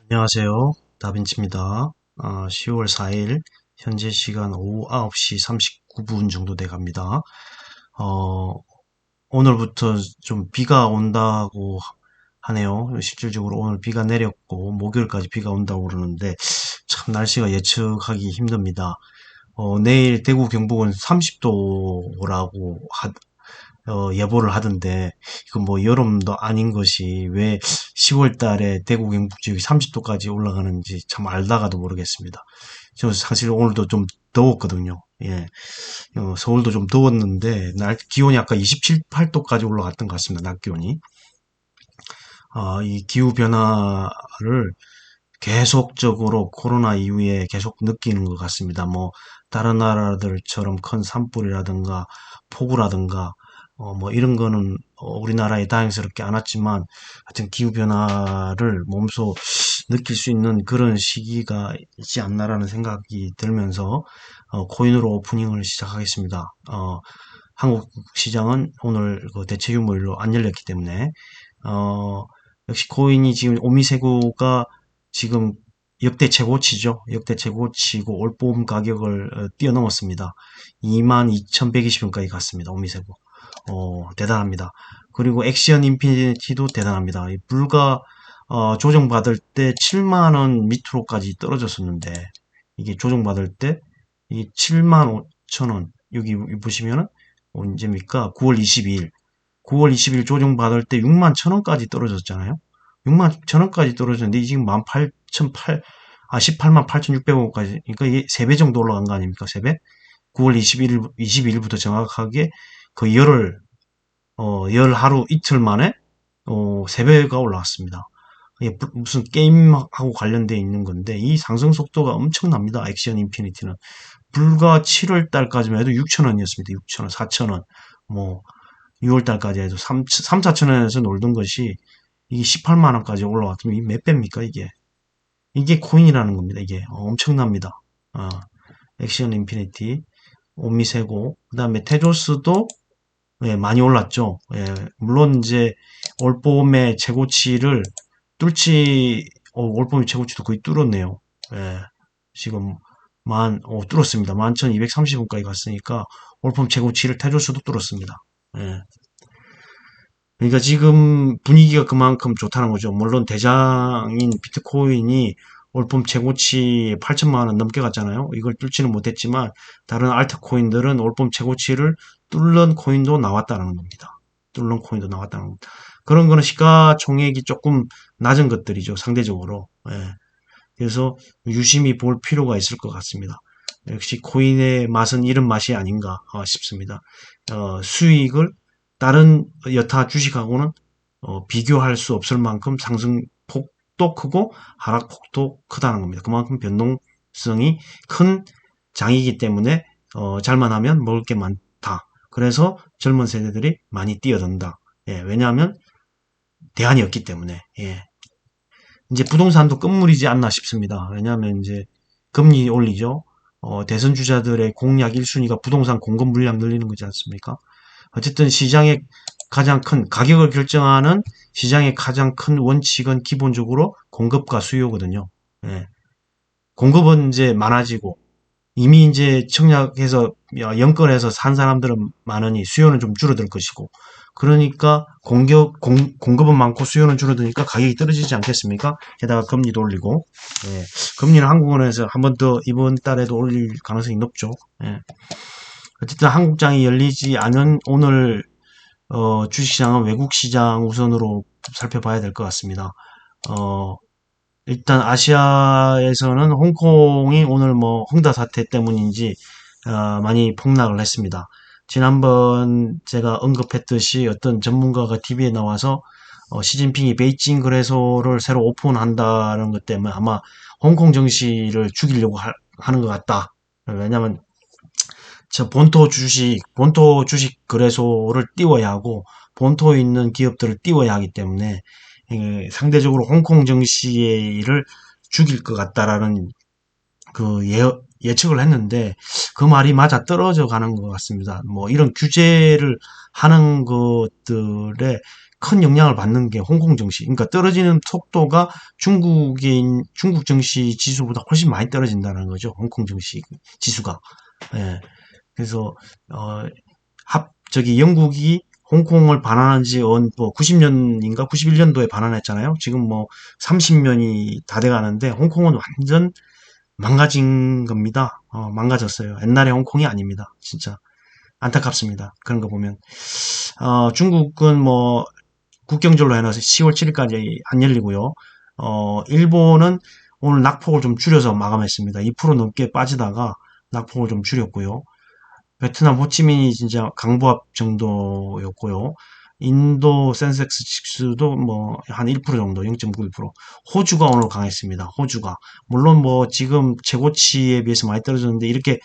안녕하세요. 다빈치입니다. 10월 4일 현재 시간 오후 9시 39분 정도 돼 갑니다. 어, 오늘부터 좀 비가 온다고 하네요. 실질적으로 오늘 비가 내렸고 목요일까지 비가 온다고 그러는데 참 날씨가 예측하기 힘듭니다. 내일 대구 경북은 30도라고 예보를 하던데, 이건 뭐 여름도 아닌 것이 왜 10월 달에 대구 경북 지역이 30도까지 올라가는지 참 알다가도 모르겠습니다. 저 사실 오늘도 좀 더웠거든요. 예. 서울도 좀 더웠는데, 기온이 아까 27, 8도까지 올라갔던 것 같습니다. 낮 기온이. 이 기후 변화를 계속적으로 코로나 이후에 계속 느끼는 것 같습니다. 뭐 다른 나라들처럼 큰 산불이라든가 폭우라든가 뭐 이런 거는 우리나라에 다행스럽게 안 왔지만 하여튼 기후 변화를 몸소 느낄 수 있는 그런 시기가 있지 않나라는 생각이 들면서 코인으로 오프닝을 시작하겠습니다. 한국 시장은 오늘 그 대체 휴무일로 안 열렸기 때문에 어, 역시 코인이 지금 오미세고가 지금 역대 최고치죠. 역대 최고치고 올봄 가격을 뛰어넘었습니다. 22,120원까지 갔습니다. 오미세고. 대단합니다. 그리고 액션 인피니티도 대단합니다. 불과 조정받을 때 7만 원 밑으로까지 떨어졌었는데 이게 조정받을 때 이게 7만 5천 원 여기 보시면은 언제입니까? 9월 22일 9월 20일 조정받을 때 6만 1,000원까지 떨어졌잖아요. 6만 1,000원까지 떨어졌는데 지금 18,800, 18만 8,600원까지, 그러니까 이게 3배 정도 올라간 거 아닙니까? 3배? 9월 21일, 22일부터 정확하게 그 열 하루 이틀 만에, 3배가 올라왔습니다. 이게 무슨 게임하고 관련돼 있는 건데, 이 상승 속도가 엄청납니다. 액션 인피니티는. 불과 7월 달까지만 해도 6,000원이었습니다. 6,000원, 4,000원. 뭐, 6월 달까지 해도 3, 4천원에서 놀던 것이 이게 18만 원까지 올라왔으면 이게 몇 배입니까, 이게? 이게 코인이라는 겁니다, 이게. 엄청납니다. 어, 액션 인피니티, 오미세고, 그 다음에 테조스도 예, 많이 올랐죠. 예, 물론 이제 올봄의 최고치를 올봄의 최고치도 거의 뚫었네요. 예, 지금 뚫었습니다. 11,230원까지 갔으니까 올봄 최고치를 테조스도 뚫었습니다. 예. 그러니까 지금 분위기가 그만큼 좋다는 거죠. 물론 대장인 비트코인이 올봄 최고치 8천만 원 넘게 갔잖아요. 이걸 뚫지는 못했지만 다른 알트코인들은 올봄 최고치를 뚫는 코인도 나왔다는 겁니다. 뚫는 코인도 나왔다는 겁니다. 그런 거는 시가총액이 조금 낮은 것들이죠. 상대적으로. 예. 그래서 유심히 볼 필요가 있을 것 같습니다. 역시 코인의 맛은 이런 맛이 아닌가 싶습니다. 수익을 다른 여타 주식하고는 비교할 수 없을 만큼 상승폭도 크고 하락폭도 크다는 겁니다. 그만큼 변동성이 큰 장이기 때문에 잘만 하면 먹을 게 많다. 그래서 젊은 세대들이 많이 뛰어든다. 예, 왜냐하면 대안이 없기 때문에. 예. 이제 부동산도 끝물이지 않나 싶습니다. 왜냐하면 이제 금리 올리죠. 대선 주자들의 공약 1순위가 부동산 공급 물량 늘리는 거지 않습니까? 어쨌든 시장의 가장 큰 가격을 결정하는 시장의 가장 큰 원칙은 기본적으로 공급과 수요거든요. 예. 공급은 이제 많아지고 이미 이제 청약해서 연건해서 산 사람들은 많으니 수요는 좀 줄어들 것이고 그러니까 공급은 많고 수요는 줄어드니까 가격이 떨어지지 않겠습니까? 게다가 금리도 올리고 예. 금리는 한국은행에서 한 번 더 이번 달에도 올릴 가능성이 높죠. 예. 어쨌든 한국장이 열리지 않은 오늘 주식시장은 외국 시장 우선으로 살펴봐야 될 것 같습니다. 어, 일단 아시아에서는 홍콩이 오늘 뭐 홍다 사태 때문인지 많이 폭락을 했습니다. 지난번 제가 언급했듯이 어떤 전문가가 TV에 나와서 시진핑이 베이징 거래소를 새로 오픈한다는 것 때문에 아마 홍콩 증시를 죽이려고 하는 것 같다. 왜냐하면 저 본토 주식 거래소를 띄워야 하고 본토에 있는 기업들을 띄워야 하기 때문에 상대적으로 홍콩 증시를 죽일 것 같다라는 그 예측을 했는데 그 말이 맞아 떨어져 가는 것 같습니다. 뭐 이런 규제를 하는 것들에 큰 영향을 받는 게 홍콩 증시. 그러니까 떨어지는 속도가 중국 증시 지수보다 훨씬 많이 떨어진다는 거죠. 홍콩 증시 지수가. 예. 그래서 어, 저기 영국이 홍콩을 반환한 지 뭐 90년인가 91년도에 반환했잖아요. 지금 뭐 30년이 다 돼가는데 홍콩은 완전 망가진 겁니다. 망가졌어요. 옛날의 홍콩이 아닙니다. 진짜 안타깝습니다. 그런 거 보면. 중국은 뭐 국경절로 해놔서 10월 7일까지 안 열리고요. 일본은 오늘 낙폭을 좀 줄여서 마감했습니다. 2% 넘게 빠지다가 낙폭을 좀 줄였고요. 베트남 호치민이 진짜 강보합 정도였고요. 인도 센섹스 지수도 뭐 한 1% 정도, 0.91%. 호주가 오늘 강했습니다. 호주가. 물론 뭐 지금 최고치에 비해서 많이 떨어졌는데 이렇게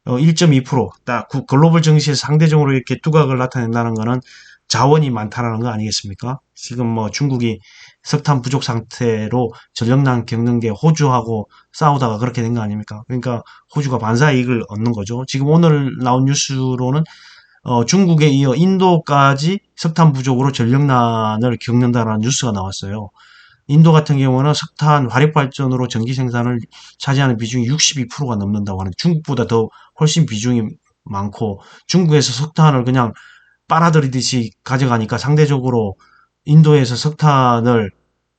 1.2%딱 글로벌 증시에서 상대적으로 이렇게 두각을 나타낸다는 거는 자원이 많다라는 거 아니겠습니까? 지금 뭐 중국이 석탄 부족 상태로 전력난 겪는 게 호주하고 싸우다가 그렇게 된 거 아닙니까? 그러니까 호주가 반사 이익을 얻는 거죠. 지금 오늘 나온 뉴스로는 중국에 이어 인도까지 석탄 부족으로 전력난을 겪는다라는 뉴스가 나왔어요. 인도 같은 경우는 석탄 화력발전으로 전기 생산을 차지하는 비중이 62%가 넘는다고 하는데 중국보다 더 훨씬 비중이 많고 중국에서 석탄을 그냥 빨아들이듯이 가져가니까 상대적으로 인도에서 석탄을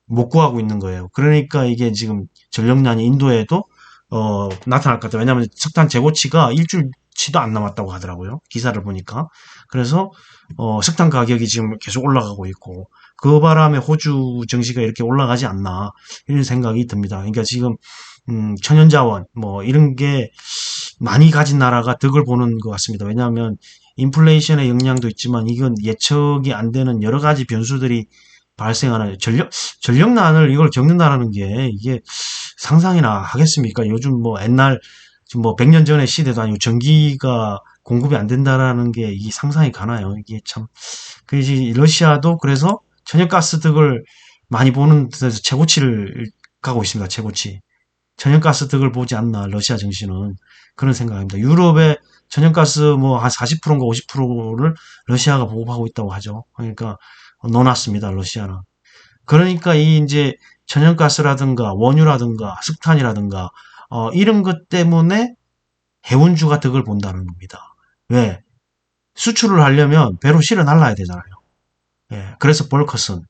못 구하고 있는 거예요. 그러니까 이게 지금 전력난이 인도에도 나타날 것 같아요. 왜냐하면 석탄 재고치가 일주일치도 안 남았다고 하더라고요. 기사를 보니까. 그래서 석탄 가격이 지금 계속 올라가고 있고 그 바람에 호주 증시가 이렇게 올라가지 않나 이런 생각이 듭니다. 그러니까 지금 천연자원 뭐 이런 게 많이 가진 나라가 덕을 보는 것 같습니다. 왜냐하면 인플레이션의 영향도 있지만 이건 예측이 안 되는 여러 가지 변수들이 발생하는 전력난을 이걸 겪는다라는 게 이게 상상이나 하겠습니까? 요즘 뭐 옛날 지금 뭐 100년 전의 시대도 아니고 전기가 공급이 안 된다라는 게 이게 상상이 가나요? 이게 참. 그래서 러시아도 그래서 천연가스 득을 많이 보는 데서 최고치를 가고 있습니다. 최고치. 천연가스 득을 보지 않나 러시아 증시는 그런 생각입니다. 유럽의 천연가스 뭐 한 40%인가 50%를 러시아가 보급하고 있다고 하죠. 그러니까 넣어놨습니다. 러시아는. 그러니까 이 이제 천연가스라든가 원유라든가 석탄이라든가 이런 것 때문에 해운주가 득을 본다는 겁니다. 왜? 수출을 하려면 배로 실어 날라야 되잖아요. 예, 그래서 볼커슨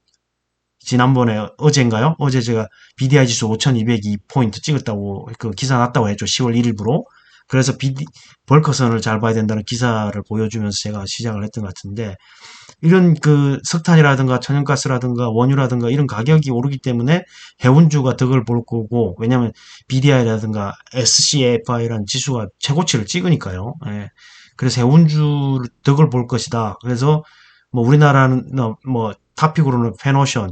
지난번에 어제인가요? 어제 제가 BDI 지수 5202포인트 찍었다고 그 기사 났다고 했죠. 10월 1일부로. 그래서 벌커선을 잘 봐야 된다는 기사를 보여주면서 제가 시작을 했던 것 같은데 이런 그 석탄이라든가 천연가스라든가 원유라든가 이런 가격이 오르기 때문에 해운주가 덕을 볼 거고 왜냐하면 BDI라든가 SCFI라는 지수가 최고치를 찍으니까요. 예. 그래서 해운주 덕을 볼 것이다. 그래서 뭐 우리나라는 뭐 타픽으로는 페노션,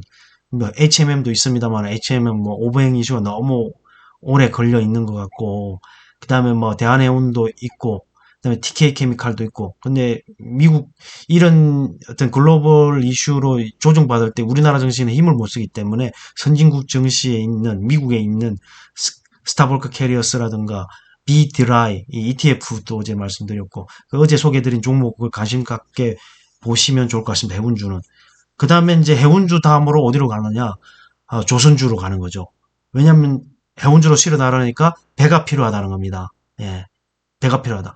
뭐 HMM도 있습니다만 HMM 뭐 오버행 이슈가 너무 오래 걸려 있는 것 같고 그 다음에 뭐 대한해운도 있고 그다음에 TK 케미칼도 있고 근데 미국 이런 어떤 글로벌 이슈로 조정받을 때 우리나라 증시는 힘을 못 쓰기 때문에 선진국 증시에 있는 미국에 있는 스타볼크 캐리어스라든가 비드라이 이 ETF도 어제 말씀드렸고 그 어제 소개해드린 종목을 관심 갖게 보시면 좋을 것 같습니다. 해운주는. 그 다음에 이제 해운주 다음으로 어디로 가느냐? 조선주로 가는 거죠. 왜냐하면 해운주로 실어 나르니까 배가 필요하다는 겁니다. 예, 배가 필요하다.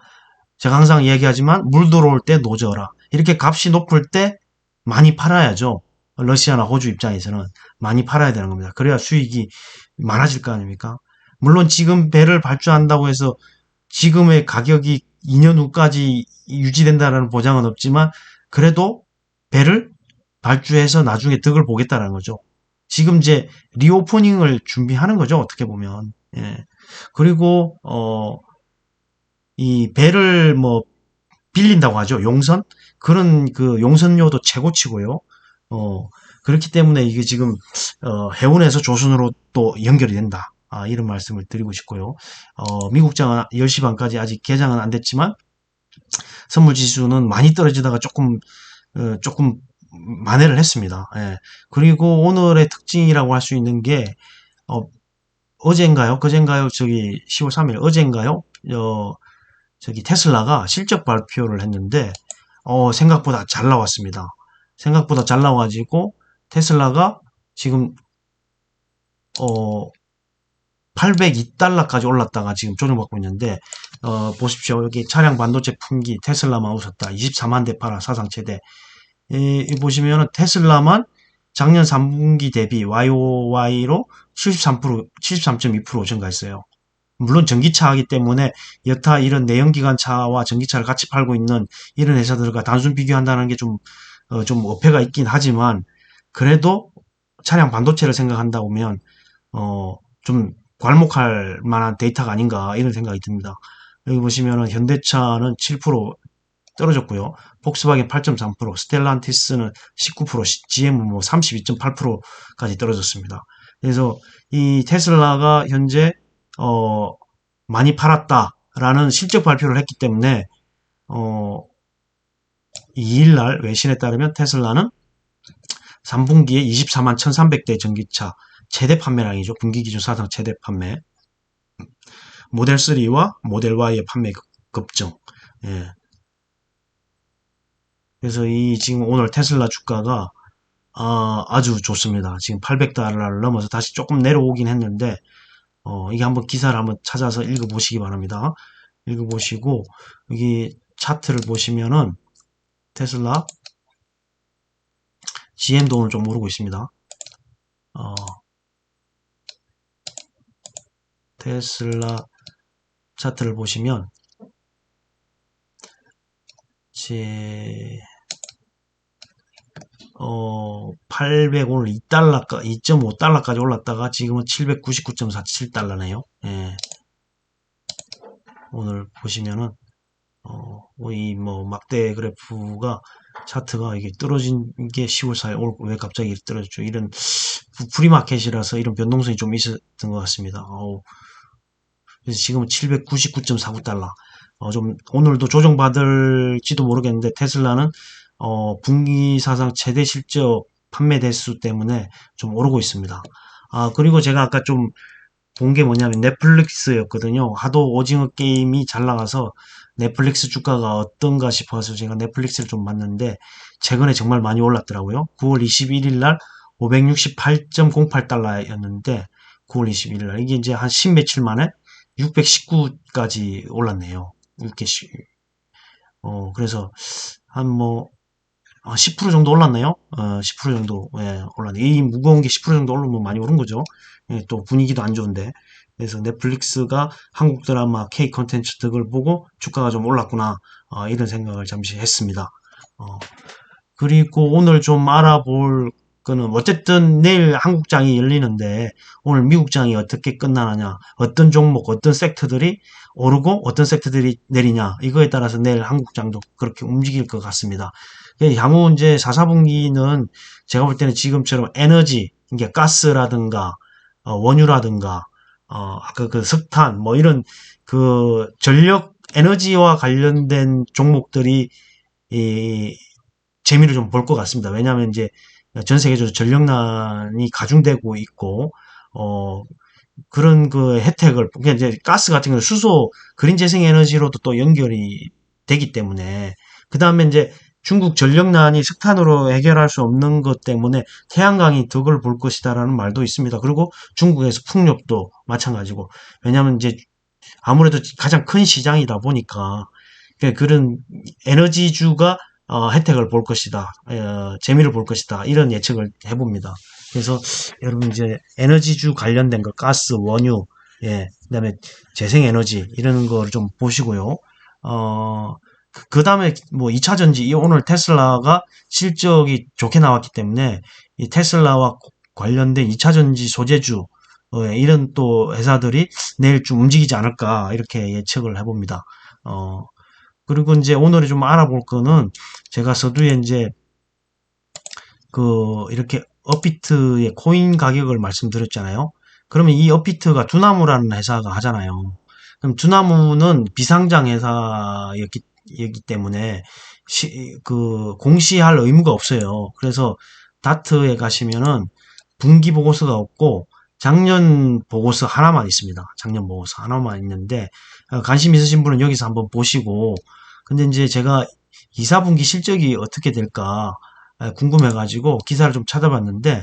제가 항상 얘기하지만 물 들어올 때 노져라. 이렇게 값이 높을 때 많이 팔아야죠. 러시아나 호주 입장에서는 많이 팔아야 되는 겁니다. 그래야 수익이 많아질 거 아닙니까? 물론 지금 배를 발주한다고 해서 지금의 가격이 2년 후까지 유지된다는 보장은 없지만 그래도 배를 발주해서 나중에 득을 보겠다는 거죠. 지금 이제 리오프닝을 준비하는 거죠. 어떻게 보면. 예. 그리고 이 배를 뭐 빌린다고 하죠. 용선? 그런 그 용선료도 최고치고요. 그렇기 때문에 이게 지금 해운에서 조선으로 또 연결이 된다. 이런 말씀을 드리고 싶고요. 미국장은 10시 반까지 아직 개장은 안 됐지만 선물 지수는 많이 떨어지다가 조금 만회를 했습니다. 예. 그리고 오늘의 특징이라고 할 수 있는 게 어젠가요? 그젠가요? 저기 10월 3일 어젠가요? 저기 테슬라가 실적 발표를 했는데 생각보다 잘 나왔습니다. 생각보다 잘 나와가지고 테슬라가 지금 802달러까지 올랐다가 지금 조정받고 있는데, 보십시오. 여기 차량 반도체 품귀 테슬라만 웃었다. 24만 대 팔아 사상 최대. 이 보시면은 테슬라만 작년 3분기 대비 YOY로 73.2% 증가했어요. 물론 전기차이기 때문에 여타 이런 내연기관차와 전기차를 같이 팔고 있는 이런 회사들과 단순 비교한다는 게 좀 어폐가 있긴 하지만, 그래도 차량 반도체를 생각한다고 하면, 좀 괄목할 만한 데이터가 아닌가 이런 생각이 듭니다. 여기 보시면은 현대차는 7% 떨어졌고요. 폭스바겐 8.3%, 스텔란티스는 19%, GM은 뭐 32.8%까지 떨어졌습니다. 그래서 이 테슬라가 현재 많이 팔았다라는 실적 발표를 했기 때문에 2일날 외신에 따르면 테슬라는 3분기에 24만 1,300대 전기차 최대 판매량이죠. 분기 기준 사상 최대 판매. 모델 3와 모델 Y의 판매 급증. 예. 그래서 이 지금 오늘 테슬라 주가가 아주 좋습니다. 지금 800달러를 넘어서 다시 조금 내려오긴 했는데, 이게 한번 기사를 한번 찾아서 읽어보시기 바랍니다. 읽어보시고 여기 차트를 보시면은 테슬라 GM도 오늘 좀 오르고 있습니다. 테슬라 차트를 보시면 800 오늘 2.5달러까지 올랐다가 지금은 799.47달러네요. 예. 오늘 보시면은 이 뭐 막대 그래프가 차트가 이게 떨어진 게 10월 4일 오늘 왜 갑자기 떨어졌죠? 이런 프리마켓이라서 이런 변동성이 좀 있었던 것 같습니다. 그래서 지금은 799.49달러. 좀 오늘도 조정받을지도 모르겠는데 테슬라는 분기 사상 최대 실적 판매 대수 때문에 좀 오르고 있습니다. 그리고 제가 아까 좀 본 게 뭐냐면 넷플릭스였거든요. 하도 오징어 게임이 잘 나가서 넷플릭스 주가가 어떤가 싶어서 제가 넷플릭스를 좀 봤는데 최근에 정말 많이 올랐더라고요. 9월 21일 날 568.08달러였는데 9월 21일 날 이게 이제 한 10 며칠 만에 619까지 올랐네요. 이렇게 그래서 한 뭐 10% 정도 올랐나요? 10% 정도 올랐네. 이 무거운 게 10% 정도 오르면 많이 오른 거죠. 예, 또 분위기도 안 좋은데. 그래서 넷플릭스가 한국 드라마 K 컨텐츠 등을 보고 주가가 좀 올랐구나. 이런 생각을 잠시 했습니다. 그리고 오늘 좀 알아볼 거는 어쨌든 내일 한국장이 열리는데 오늘 미국장이 어떻게 끝나느냐, 어떤 종목, 어떤 섹터들이 오르고 어떤 섹터들이 내리냐, 이거에 따라서 내일 한국장도 그렇게 움직일 것 같습니다. 향후 이제 4, 4분기는 제가 볼 때는 지금처럼 에너지, 이게 가스라든가 원유라든가 아까 그 석탄 뭐 이런 그 전력 에너지와 관련된 종목들이 이 재미를 좀 볼 것 같습니다. 왜냐하면 이제 전 세계적으로 전력난이 가중되고 있고, 그런 그 혜택을, 그냥 이제 가스 같은 경우는 수소, 그린 재생 에너지로도 또 연결이 되기 때문에, 그 다음에 이제 중국 전력난이 석탄으로 해결할 수 없는 것 때문에 태양광이 덕을 볼 것이다라는 말도 있습니다. 그리고 중국에서 풍력도 마찬가지고, 왜냐하면 이제 아무래도 가장 큰 시장이다 보니까, 그런 에너지주가 혜택을 볼 것이다, 재미를 볼 것이다, 이런 예측을 해봅니다. 그래서 여러분 이제 에너지주 관련된 거, 가스, 원유, 그다음에 재생에너지 이런 거를 좀 보시고요. 그 다음에 뭐 2차 전지, 오늘 테슬라가 실적이 좋게 나왔기 때문에 이 테슬라와 관련된 2차 전지 소재주, 이런 또 회사들이 내일 좀 움직이지 않을까 이렇게 예측을 해봅니다. 그리고 이제 오늘 좀 알아볼 거는 제가 서두에 이제 그 이렇게 업비트의 코인 가격을 말씀드렸잖아요. 그러면 이 업비트가 두나무라는 회사가 하잖아요. 그럼 두나무는 비상장 회사였기 때문에 그 공시할 의무가 없어요. 그래서 다트에 가시면은 분기 보고서가 없고 작년 보고서 하나만 있습니다. 작년 보고서 하나만 있는데 관심 있으신 분은 여기서 한번 보시고, 근데 이제 제가 2, 4분기 실적이 어떻게 될까, 궁금해가지고 기사를 좀 찾아봤는데,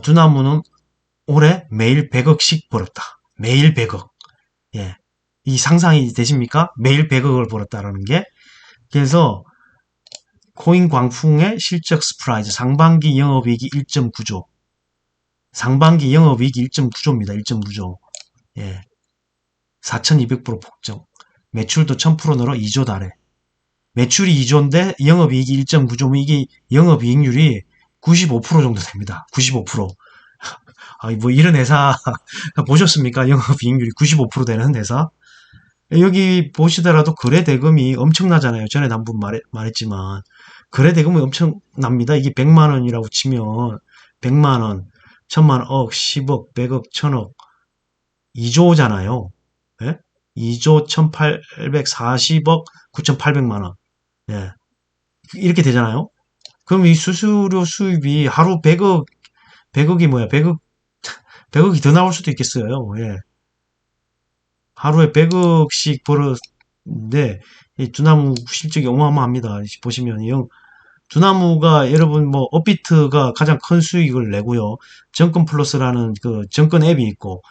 두나무는 올해 매일 100억씩 벌었다. 매일 100억. 예. 이 상상이 되십니까? 매일 100억을 벌었다라는 게. 그래서 코인 광풍의 실적 스프라이즈 상반기 영업이익이 1.9조. 상반기 영업이익이 1.9조입니다. 1.9조. 예. 4200% 폭증. 매출도 1000% 늘어 2조 달에. 매출이 2조인데 영업이익이 1.9조면 이게 영업이익률이 95% 정도 됩니다. 95%. 뭐 이런 회사 보셨습니까? 영업이익률이 95% 되는 회사? 여기 보시더라도 거래 대금이 엄청나잖아요. 전에 한번 말했지만 거래 대금이 엄청납니다. 이게 100만 원이라고 치면 100만 원, 1000만 원, 억, 10억, 100억, 1000억, 2조잖아요. 예? 2조 1840억 9800만 원. 예. 이렇게 되잖아요. 그럼 이 수수료 수입이 하루 100억, 100억이 뭐야? 100억이 더 나올 수도 있겠어요. 예. 하루에 100억씩 벌었는데, 이 두나무 실적이 어마어마합니다. 보시면, 두나무가 여러분 뭐, 업비트가 가장 큰 수익을 내고요. 정권 플러스라는 그 정권 앱이 있고,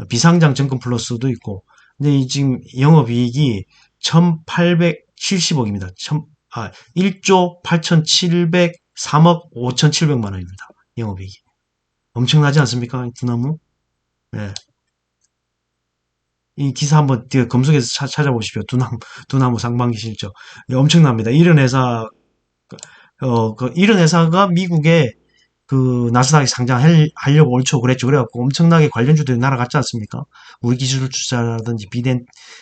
비상장 정권 플러스도 있고, 근데 이 지금 영업이익이 1870억입니다. 1조 8703억 5700만 원입니다. 영업이익이. 엄청나지 않습니까? 두나무? 네. 이 기사 한번 검색해서 찾아보십시오. 두나무 상반기 실적. 예, 엄청납니다. 이런 회사가 미국에 그 나스닥에 상장하려고 올 초 그랬죠. 그래갖고 엄청나게 관련주들이 날아갔지 않습니까? 우리 기술투자라든지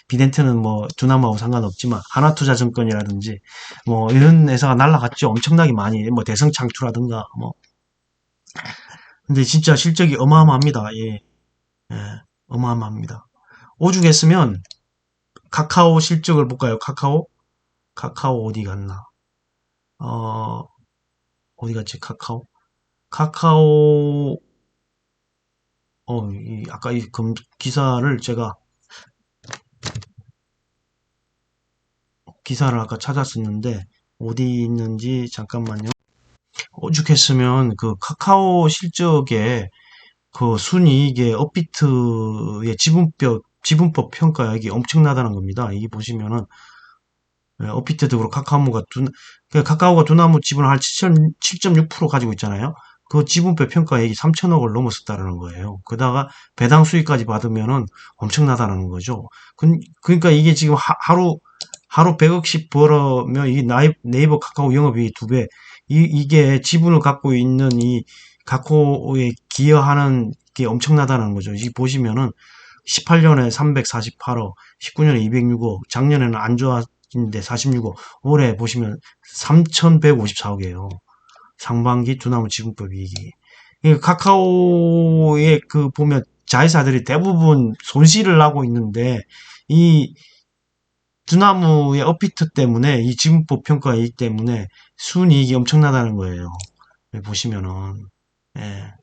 비덴트는 뭐 두나무하고 상관없지만 하나투자증권이라든지 뭐 이런 회사가 날아갔죠. 엄청나게 많이 뭐 대성창투라든가 뭐 근데 진짜 실적이 어마어마합니다. 예, 예, 어마어마합니다. 오죽했으면 카카오 실적을 볼까요? 카카오 어디 갔나? 어, 어디 갔지? 카카오, 아까 이 기사를 제가, 기사를 아까 찾았었는데, 어디 있는지 잠깐만요. 오죽했으면 그 카카오 실적에 그 순이익의 업비트의 지분법 평가액이 엄청나다는 겁니다. 이게 보시면은, 업비트도 그렇고 카카오가 두나무 지분을 한 7.6% 가지고 있잖아요. 그 지분배 평가액이 3천억을 넘었었다는 거예요. 그다가 배당 수익까지 받으면은 엄청나다는 거죠. 그러니까 이게 지금 하루 100억씩 벌으면 이 네이버 카카오 영업이익이 두 배. 이게 지분을 갖고 있는 이 카카오에 기여하는 게 엄청나다는 거죠. 이 보시면은 18년에 348억, 19년에 206억, 작년에는 안 좋았는데 46억, 올해 보시면 3,154억이에요. 상반기 두나무 지분법 이익이. 카카오의 그 보면 자회사들이 대부분 손실을 하고 있는데 이 두나무의 업비트 때문에 이 지분법 평가이익 때문에 순이익이 엄청나다는 거예요. 보시면은 예.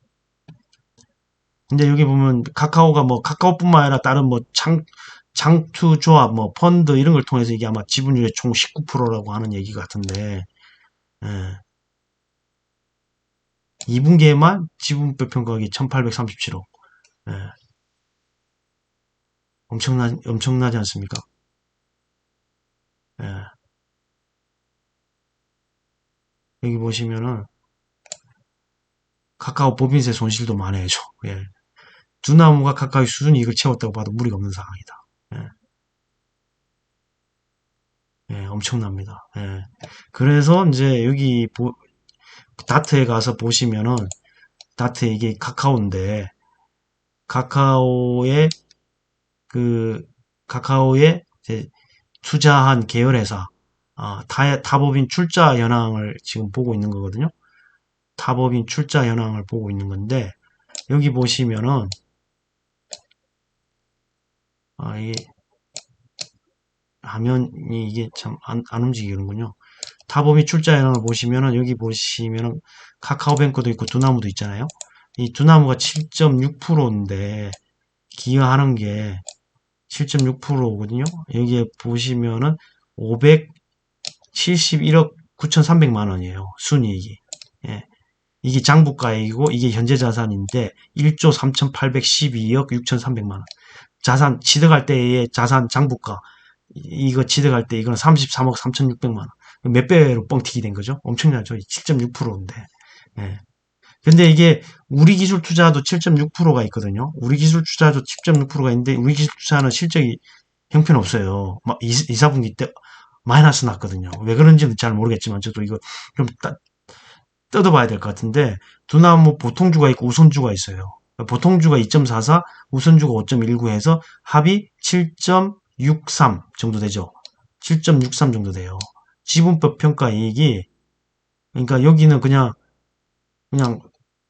근데 여기 보면 카카오가 뭐 카카오뿐만 아니라 다른 뭐 장투 조합 뭐 펀드 이런 걸 통해서 이게 아마 지분율의 총 19%라고 하는 얘기 같은데 예. 2분기에만 지분배 평가액이 1837억. 예. 엄청나지 않습니까? 예. 여기 보시면은 카카오 법인세 손실도 만회해줘. 예. 두나무가 카카오의 수준 이익을 채웠다고 봐도 무리가 없는 상황이다. 예. 예, 엄청납니다. 예. 그래서 이제 여기 다트에 가서 보시면은 다트 이게 카카오인데 카카오의 그 카카오에 이제 투자한 계열회사 타법인 출자 현황을 지금 보고 있는 거거든요. 타법인 출자 현황을 보고 있는 건데 여기 보시면은 이게 화면이 이게 참 안 움직이는군요. 타법인 출자 현황을 보시면은 여기 보시면은 카카오뱅크도 있고 두나무도 있잖아요. 이 두나무가 7.6%인데 기여하는 게 7.6%거든요. 여기에 보시면은 571억 9,300만 원이에요. 순이익이. 예. 이게 장부가액이고 이게 현재 자산인데 1조 3,812억 6,300만 원. 자산 취득할 때의 자산 장부가 이거 취득할 때 이거는 33억 3,600만 원. 몇 배로 뻥튀기 된 거죠? 엄청나죠? 7.6%인데. 예. 근데 이게 우리 기술 투자도 7.6%가 있거든요. 우리 기술 투자도 7.6%가 있는데 우리 기술 투자는 실적이 형편없어요. 막 2, 4분기 때 마이너스 났거든요. 왜 그런지는 잘 모르겠지만 저도 이거 좀 뜯어봐야 될 것 같은데 두나무 보통주가 있고 우선주가 있어요. 보통주가 2.44, 우선주가 5.19 해서 합이 7.63 정도 되죠. 7.63 정도 돼요. 지분법 평가 이익이 그러니까 여기는 그냥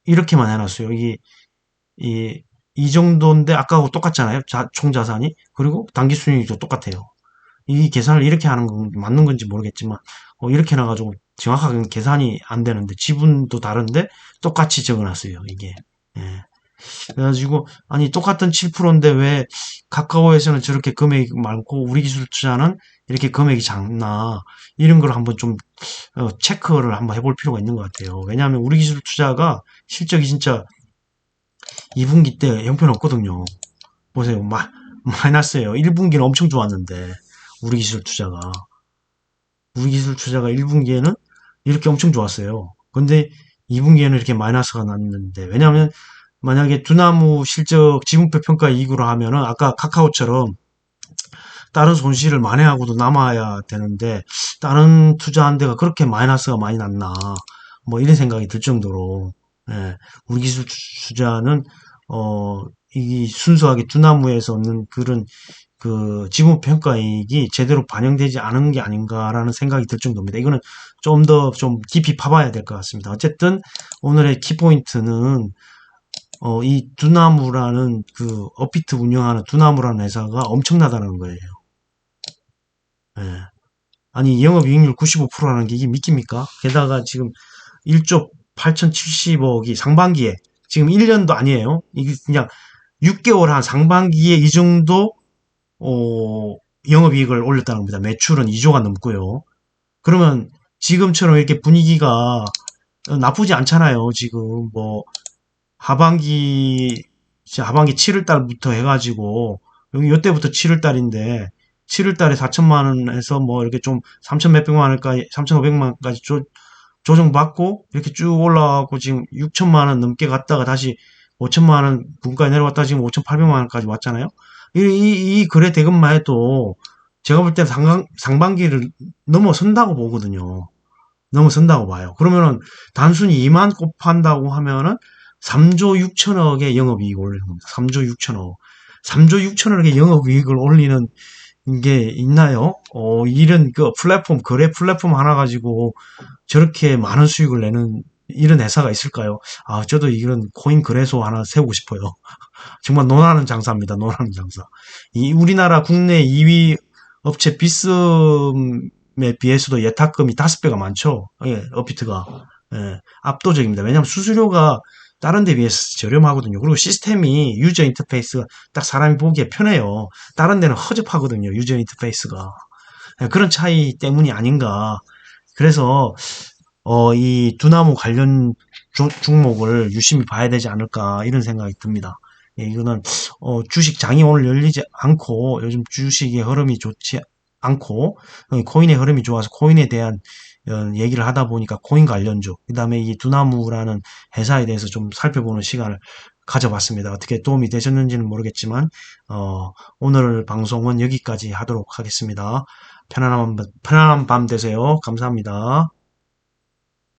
이렇게만 해놨어요. 이 정도인데 아까하고 똑같잖아요. 총 자산이. 그리고 당기 순이익도 똑같아요. 이 계산을 이렇게 하는 건 맞는 건지 모르겠지만 이렇게 해놔가지고 정확하게 계산이 안 되는데 지분도 다른데 똑같이 적어놨어요. 이게. 예. 그래가지고 아니 똑같은 7%인데 왜 카카오에서는 저렇게 금액이 많고 우리 기술 투자는 이렇게 금액이 작나 이런 걸 한번 좀 체크를 한번 해볼 필요가 있는 것 같아요. 왜냐하면 우리 기술 투자가 실적이 진짜 2분기 때 형편없거든요. 보세요. 마이너스예요. 1분기는 엄청 좋았는데 우리 기술 투자가 1분기에는 이렇게 엄청 좋았어요. 근데 2분기에는 이렇게 마이너스가 났는데 왜냐하면 만약에 두나무 실적 지분표 평가 이익으로 하면은 아까 카카오처럼 다른 손실을 만회하고도 남아야 되는데 다른 투자한 데가 그렇게 마이너스가 많이 났나 뭐 이런 생각이 들 정도로 예, 우리 기술 투자는 이 순수하게 두나무에서 얻는 그런 그 지분 평가 이익이 제대로 반영되지 않은 게 아닌가라는 생각이 들 정도입니다. 이거는 좀 더 좀 깊이 파봐야 될 것 같습니다. 어쨌든 오늘의 키포인트는 이 두나무라는 그 업비트 운영하는 두나무라는 회사가 엄청나다는 거예요. 예. 아니 영업이익률 95%라는 게 이게 믿깁니까? 게다가 지금 1조 8,070억이 상반기에 지금 1년도 아니에요. 이게 그냥 6개월 한 상반기에 이 정도 영업이익을 올렸다는 겁니다. 매출은 2조가 넘고요. 그러면 지금처럼 이렇게 분위기가 나쁘지 않잖아요. 지금 뭐 하반기 7월 달부터 해가지고 여기 요때부터 7월 달인데 7월 달에 4천만 원에서 뭐 이렇게 좀 3천 몇백만 원까지 3,500만 원까지 조정받고 이렇게 쭉 올라가고 지금 6천만 원 넘게 갔다가 다시 5천만 원 분까지 내려갔다 지금 5,800만 원까지 왔잖아요. 이 거래 대금만 해도 제가 볼 때 상반기를 넘어선다고 보거든요. 넘어선다고 봐요. 그러면은 단순히 2만 곱한다고 하면은 3조 6천억의 영업이익을 올리는 겁니다. 3조 6천억. 3조 6천억의 영업이익을 올리는 게 있나요? 이런 그 플랫폼, 거래 플랫폼 하나 가지고 저렇게 많은 수익을 내는 이런 회사가 있을까요? 아, 저도 이런 코인 거래소 하나 세우고 싶어요. 정말 논하는 장사입니다. 논하는 장사. 이 우리나라 국내 2위 업체 비썸에 비해서도 예탁금이 5배가 많죠. 예, 업비트가. 예, 압도적입니다. 왜냐하면 수수료가 다른 데 비해서 저렴하거든요. 그리고 시스템이 유저 인터페이스가 딱 사람이 보기에 편해요. 다른 데는 허접하거든요. 유저 인터페이스가. 예, 그런 차이 때문이 아닌가. 그래서 이 두나무 관련 종목을 유심히 봐야 되지 않을까 이런 생각이 듭니다. 예, 이거는 주식 장이 오늘 열리지 않고 요즘 주식의 흐름이 좋지 않고 코인의 흐름이 좋아서 코인에 대한 얘기를 하다 보니까 코인 관련주 그다음에 이 두나무라는 회사에 대해서 좀 살펴보는 시간을 가져봤습니다. 어떻게 도움이 되셨는지는 모르겠지만 오늘 방송은 여기까지 하도록 하겠습니다. 편안한 밤 되세요. 감사합니다.